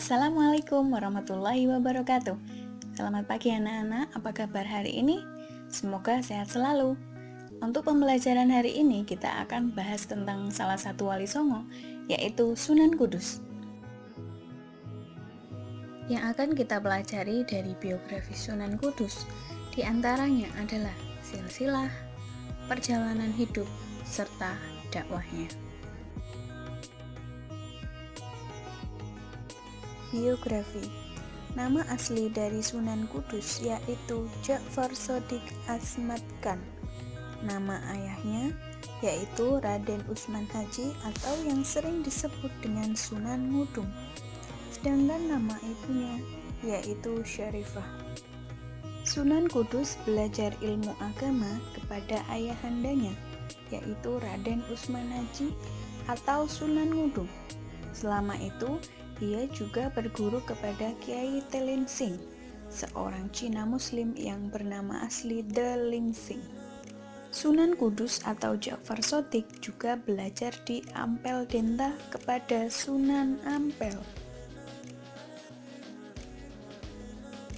Assalamualaikum warahmatullahi wabarakatuh. Selamat pagi anak-anak, apa kabar hari ini? Semoga sehat selalu. Untuk pembelajaran hari ini kita akan bahas tentang salah satu wali songo, yaitu Sunan Kudus. Yang akan kita pelajari dari biografi Sunan Kudus, di antaranya adalah silsilah, perjalanan hidup, serta dakwahnya. Biografi. Nama asli dari Sunan Kudus yaitu Ja'far Shodiq Asmad Khan. Nama ayahnya yaitu Raden Usman Haji atau yang sering disebut dengan Sunan Ngudung. Sedangkan nama ibunya yaitu Syarifah. Sunan Kudus belajar ilmu agama kepada ayahandanya yaitu Raden Usman Haji atau Sunan Ngudung. Selama itu ia juga berguru kepada Kiai Telinsing, seorang Cina Muslim yang bernama asli Delinsing. Sunan Kudus atau Ja'far Shodiq juga belajar di Ampel Denta kepada Sunan Ampel.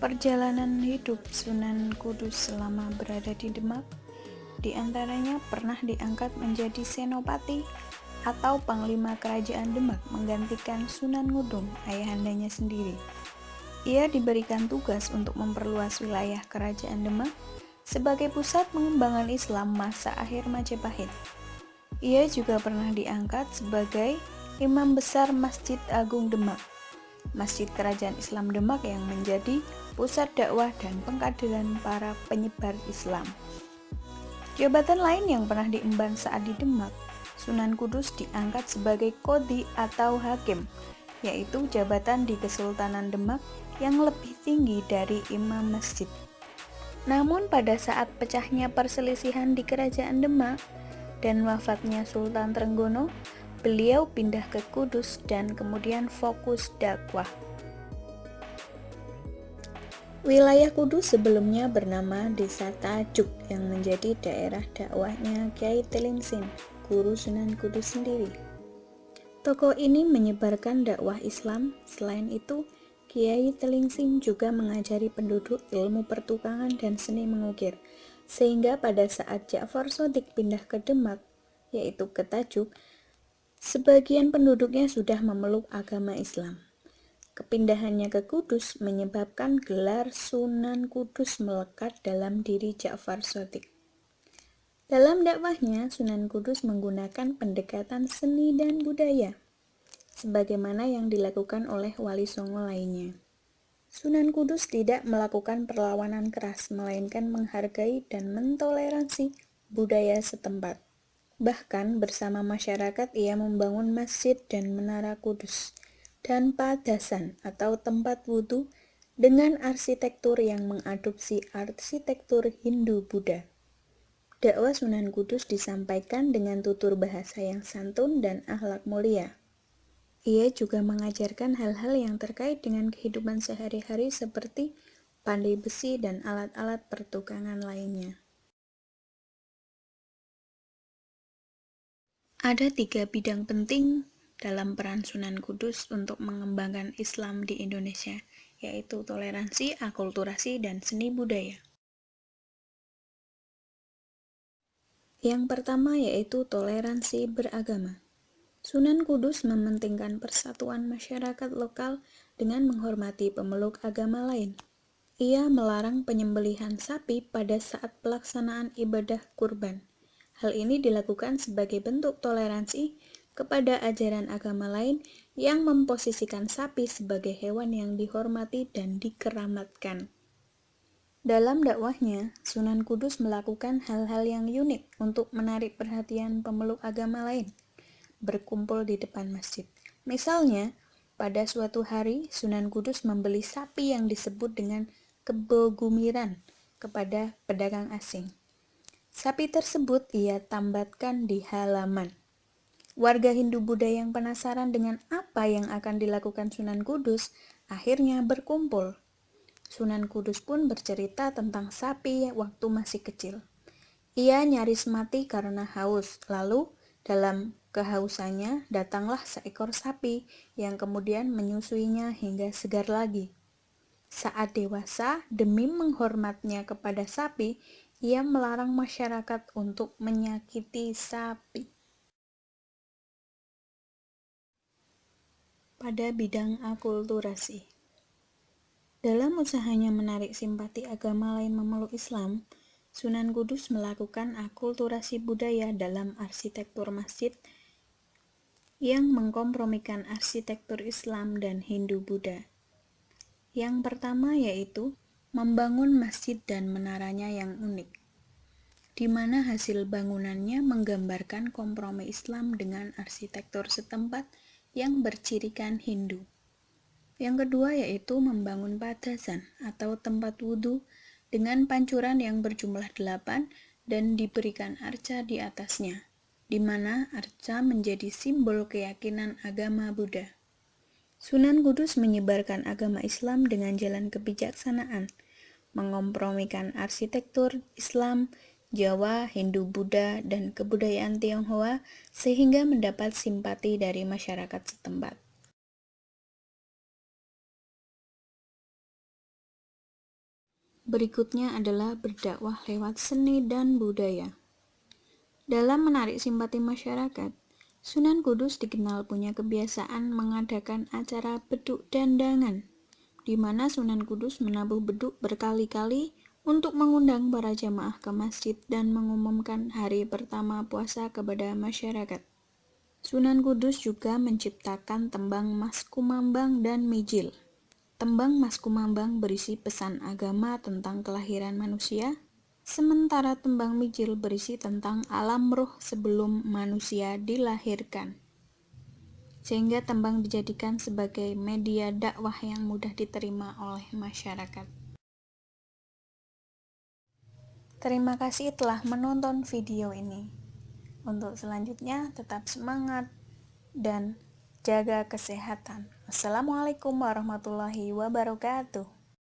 Perjalanan hidup Sunan Kudus selama berada di Demak, di antaranya pernah diangkat menjadi senopati atau panglima kerajaan Demak menggantikan Sunan Ngudung, ayahandanya sendiri. Ia diberikan tugas untuk memperluas wilayah kerajaan Demak sebagai pusat pengembangan Islam masa akhir Majapahit. Ia juga pernah diangkat sebagai Imam Besar Masjid Agung Demak, Masjid Kerajaan Islam Demak yang menjadi pusat dakwah dan pengkaderan para penyebar Islam. Jabatan lain yang pernah diemban saat di Demak, Sunan Kudus diangkat sebagai Qodhi atau Hakim, yaitu jabatan di Kesultanan Demak yang lebih tinggi dari Imam Masjid. Namun pada saat pecahnya perselisihan di Kerajaan Demak dan wafatnya Sultan Trenggono, beliau pindah ke Kudus dan kemudian fokus dakwah. Wilayah Kudus sebelumnya bernama Desa Tajuk yang menjadi daerah dakwahnya Kiai Telinsing, guru Sunan Kudus sendiri. Tokoh ini menyebarkan dakwah Islam. Selain itu, Kiai Telinsing juga mengajari penduduk ilmu pertukangan dan seni mengukir, sehingga pada saat Ja'far Shodiq pindah ke Demak, yaitu ke Tajuk, sebagian penduduknya sudah memeluk agama Islam. Kepindahannya ke Kudus menyebabkan gelar Sunan Kudus melekat dalam diri Ja'far Shodiq. Dalam dakwahnya, Sunan Kudus menggunakan pendekatan seni dan budaya, sebagaimana yang dilakukan oleh wali songo lainnya. Sunan Kudus tidak melakukan perlawanan keras, melainkan menghargai dan mentoleransi budaya setempat. Bahkan bersama masyarakat ia membangun masjid dan menara Kudus, dan padasan atau tempat wudhu dengan arsitektur yang mengadopsi arsitektur Hindu-Buddha. Dakwah Sunan Kudus disampaikan dengan tutur bahasa yang santun dan akhlak mulia. Ia juga mengajarkan hal-hal yang terkait dengan kehidupan sehari-hari seperti pandai besi dan alat-alat pertukangan lainnya. Ada 3 bidang penting dalam peran Sunan Kudus untuk mengembangkan Islam di Indonesia, yaitu toleransi, akulturasi, dan seni budaya. Yang pertama yaitu toleransi beragama. Sunan Kudus mementingkan persatuan masyarakat lokal dengan menghormati pemeluk agama lain. Ia melarang penyembelihan sapi pada saat pelaksanaan ibadah kurban. Hal ini dilakukan sebagai bentuk toleransi kepada ajaran agama lain yang memposisikan sapi sebagai hewan yang dihormati dan dikeramatkan. Dalam dakwahnya, Sunan Kudus melakukan hal-hal yang unik untuk menarik perhatian pemeluk agama lain, berkumpul di depan masjid. Misalnya, pada suatu hari Sunan Kudus membeli sapi yang disebut dengan kebo gumiran kepada pedagang asing. Sapi tersebut ia tambatkan di halaman. Warga Hindu-Buddha yang penasaran dengan apa yang akan dilakukan Sunan Kudus akhirnya berkumpul. Sunan Kudus pun bercerita tentang sapi waktu masih kecil. Ia nyaris mati karena haus, lalu dalam kehausannya, datanglah seekor sapi yang kemudian menyusuinya hingga segar lagi. Saat dewasa, demi menghormatnya kepada sapi, ia melarang masyarakat untuk menyakiti sapi. Pada bidang akulturasi, dalam usahanya menarik simpati agama lain memeluk Islam, Sunan Kudus melakukan akulturasi budaya dalam arsitektur masjid yang mengkompromikan arsitektur Islam dan Hindu-Buddha. Yang pertama yaitu membangun masjid dan menaranya yang unik, di mana hasil bangunannya menggambarkan kompromi Islam dengan arsitektur setempat yang bercirikan Hindu. Yang kedua yaitu membangun padasan atau tempat wudhu dengan pancuran yang berjumlah 8 dan diberikan arca di atasnya, di mana arca menjadi simbol keyakinan agama Buddha. Sunan Kudus menyebarkan agama Islam dengan jalan kebijaksanaan, mengkompromikan arsitektur Islam, Jawa, Hindu, Buddha, dan kebudayaan Tionghoa sehingga mendapat simpati dari masyarakat setempat. Berikutnya adalah berdakwah lewat seni dan budaya. Dalam menarik simpati masyarakat, Sunan Kudus dikenal punya kebiasaan mengadakan acara beduk dandangan, di mana Sunan Kudus menabuh beduk berkali-kali untuk mengundang para jamaah ke masjid dan mengumumkan hari pertama puasa kepada masyarakat. Sunan Kudus juga menciptakan tembang Mas Kumambang dan Mijil. Tembang Mas Kumambang berisi pesan agama tentang kelahiran manusia, sementara tembang Mijil berisi tentang alam ruh sebelum manusia dilahirkan. Sehingga tembang dijadikan sebagai media dakwah yang mudah diterima oleh masyarakat. Terima kasih telah menonton video ini. Untuk selanjutnya tetap semangat dan jaga kesehatan. Assalamualaikum warahmatullahi wabarakatuh.